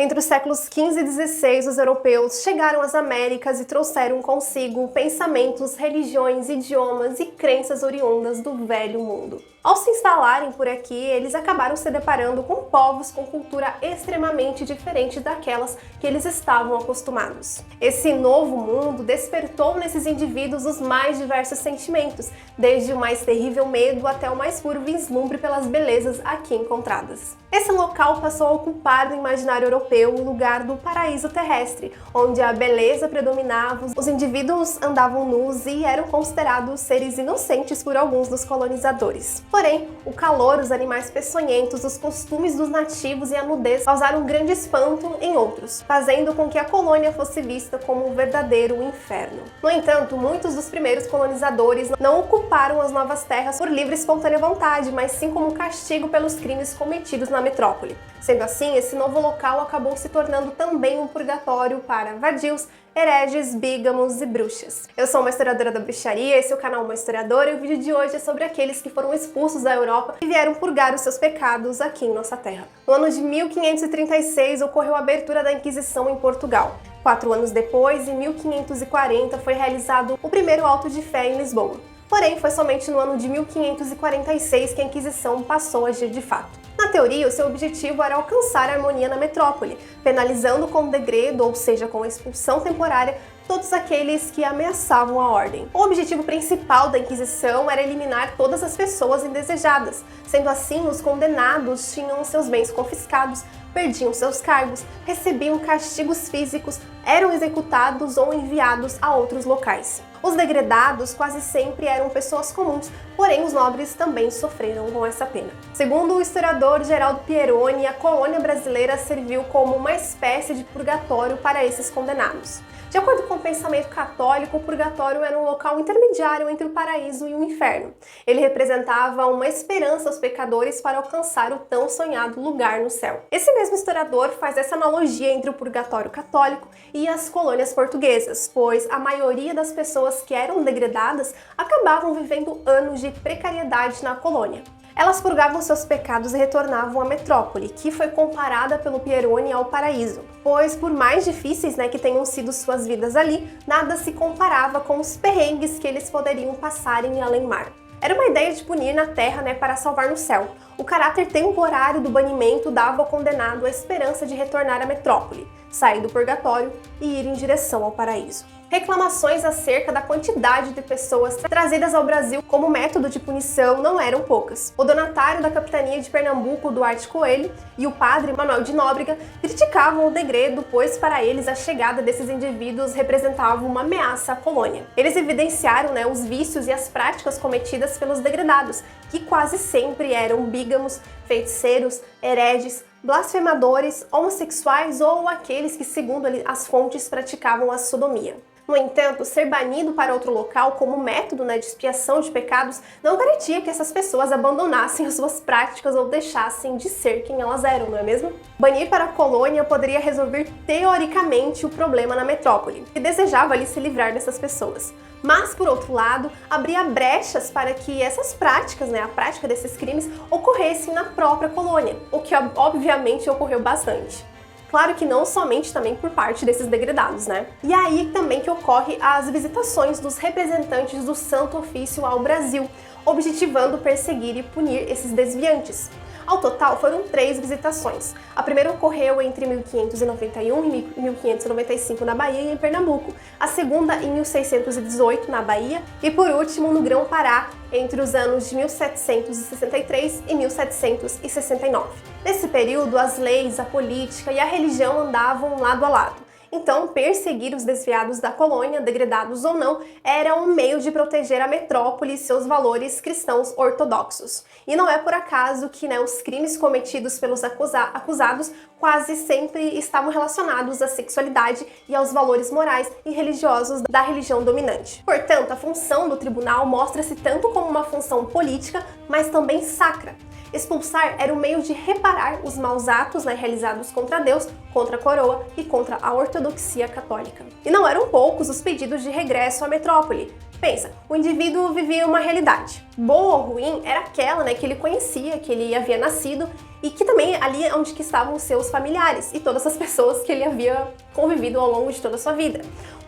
Entre os séculos XV e XVI, os europeus chegaram às Américas e trouxeram consigo pensamentos, religiões, idiomas e crenças oriundas do Velho Mundo. Ao se instalarem por aqui, eles acabaram se deparando com povos com cultura extremamente diferente daquelas que eles estavam acostumados. Esse novo mundo despertou nesses indivíduos os mais diversos sentimentos, desde o mais terrível medo até o mais puro vislumbre pelas belezas aqui encontradas. Esse local passou a ocupar no imaginário europeu o lugar do paraíso terrestre, onde a beleza predominava, os indivíduos andavam nus e eram considerados seres inocentes por alguns dos colonizadores. Porém, o calor, os animais peçonhentos, os costumes dos nativos e a nudez causaram um grande espanto em outros, fazendo com que a colônia fosse vista como um verdadeiro inferno. No entanto, muitos dos primeiros colonizadores não ocuparam as novas terras por livre e espontânea vontade, mas sim como castigo pelos crimes cometidos na metrópole. Sendo assim, esse novo local acabou se tornando também um purgatório para vadios, hereges, bígamos e bruxas. Eu sou uma historiadora da bruxaria, esse é o canal Uma Historiadora e o vídeo de hoje é sobre aqueles que foram expulsos da Europa e vieram purgar os seus pecados aqui em nossa terra. No ano de 1536 ocorreu a abertura da Inquisição em Portugal. 4 anos depois, em 1540, foi realizado o primeiro auto de fé em Lisboa. Porém, foi somente no ano de 1546 que a Inquisição passou a agir de fato. Na teoria, o seu objetivo era alcançar a harmonia na metrópole, penalizando com degredo, ou seja, com a expulsão temporária, todos aqueles que ameaçavam a ordem. O objetivo principal da Inquisição era eliminar todas as pessoas indesejadas. Sendo assim, os condenados tinham seus bens confiscados, perdiam seus cargos, recebiam castigos físicos, eram executados ou enviados a outros locais. Os degredados quase sempre eram pessoas comuns, porém os nobres também sofreram com essa pena. Segundo o historiador Geraldo Pieroni, a colônia brasileira serviu como uma espécie de purgatório para esses condenados. De acordo com o pensamento católico, o purgatório era um local intermediário entre o paraíso e o inferno. Ele representava uma esperança aos pecadores para alcançar o tão sonhado lugar no céu. Esse mesmo historiador faz essa analogia entre o purgatório católico e as colônias portuguesas, pois a maioria das pessoas que eram degredadas acabavam vivendo anos de precariedade na colônia. Elas purgavam seus pecados e retornavam à metrópole, que foi comparada pelo Pieroni ao paraíso, pois por mais difíceis que tenham sido suas vidas ali, nada se comparava com os perrengues que eles poderiam passar em além-mar. Era uma ideia de punir na terra para salvar no céu. O caráter temporário do banimento dava ao condenado a esperança de retornar à metrópole, sair do purgatório e ir em direção ao paraíso. Reclamações acerca da quantidade de pessoas trazidas ao Brasil como método de punição não eram poucas. O donatário da capitania de Pernambuco, Duarte Coelho, e o padre Manuel de Nóbrega criticavam o degredo, pois para eles a chegada desses indivíduos representava uma ameaça à colônia. Eles evidenciaram os vícios e as práticas cometidas pelos degredados, que quase sempre eram bígamos, feiticeiros, hereges, blasfemadores, homossexuais ou aqueles que, segundo as fontes, praticavam a sodomia. No entanto, ser banido para outro local como método de expiação de pecados não garantia que essas pessoas abandonassem as suas práticas ou deixassem de ser quem elas eram, não é mesmo? Banir para a colônia poderia resolver teoricamente o problema na metrópole, que desejava ali se livrar dessas pessoas. Mas, por outro lado, abria brechas para que essas práticas, a prática desses crimes, ocorressem na própria colônia, o que obviamente ocorreu bastante. Claro que não somente também por parte desses degredados, E aí também que ocorre as visitações dos representantes do Santo Ofício ao Brasil, objetivando perseguir e punir esses desviantes. Ao total, foram 3 visitações. A primeira ocorreu entre 1591 e 1595 na Bahia e em Pernambuco, a segunda em 1618 na Bahia e, por último, no Grão-Pará, entre os anos de 1763 e 1769. Nesse período, as leis, a política e a religião andavam lado a lado. Então, perseguir os desviados da colônia, degredados ou não, era um meio de proteger a metrópole e seus valores cristãos ortodoxos. E não é por acaso que os crimes cometidos pelos acusados quase sempre estavam relacionados à sexualidade e aos valores morais e religiosos da religião dominante. Portanto, a função do tribunal mostra-se tanto como uma função política, mas também sacra. Expulsar era um meio de reparar os maus atos realizados contra Deus, contra a coroa e contra a ortodoxia católica. E não eram poucos os pedidos de regresso à metrópole. Pensa, o indivíduo vivia uma realidade. Boa ou ruim era aquela que ele conhecia, que ele havia nascido, e que também ali é onde que estavam os seus familiares e todas as pessoas que ele havia convivido ao longo de toda a sua vida.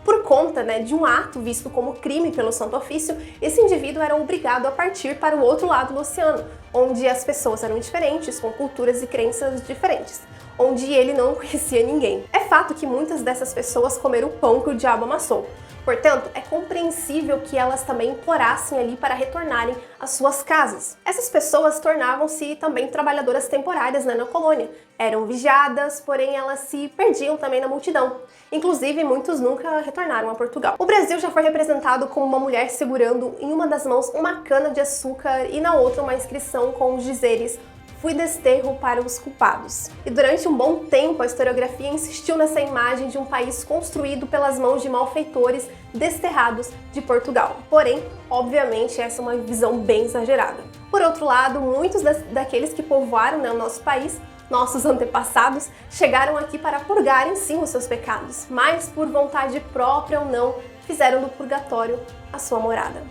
Por conta, né, de um ato visto como crime pelo Santo Ofício, esse indivíduo era obrigado a partir para o outro lado do oceano, onde as pessoas eram diferentes, com culturas e crenças diferentes, onde ele não conhecia ninguém. É fato que muitas dessas pessoas comeram o pão que o diabo amassou. Portanto, é compreensível que elas também implorassem ali para retornarem às suas casas. Essas pessoas tornavam-se também trabalhadoras temporárias, né, na colônia. Eram vigiadas, porém elas se perdiam também na multidão. Inclusive, muitos nunca retornaram a Portugal. O Brasil já foi representado como uma mulher segurando em uma das mãos uma cana de açúcar e na outra uma inscrição com os dizeres: "Fui desterro para os culpados". E durante um bom tempo a historiografia insistiu nessa imagem de um país construído pelas mãos de malfeitores desterrados de Portugal. Porém, obviamente, essa é uma visão bem exagerada. Por outro lado, muitos daqueles que povoaram, né, o nosso país, nossos antepassados, chegaram aqui para purgarem sim os seus pecados, mas por vontade própria ou não, fizeram do purgatório a sua morada.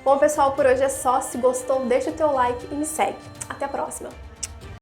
Bom, pessoal, por hoje é só. Se gostou, deixa o teu like e me segue. Até a próxima!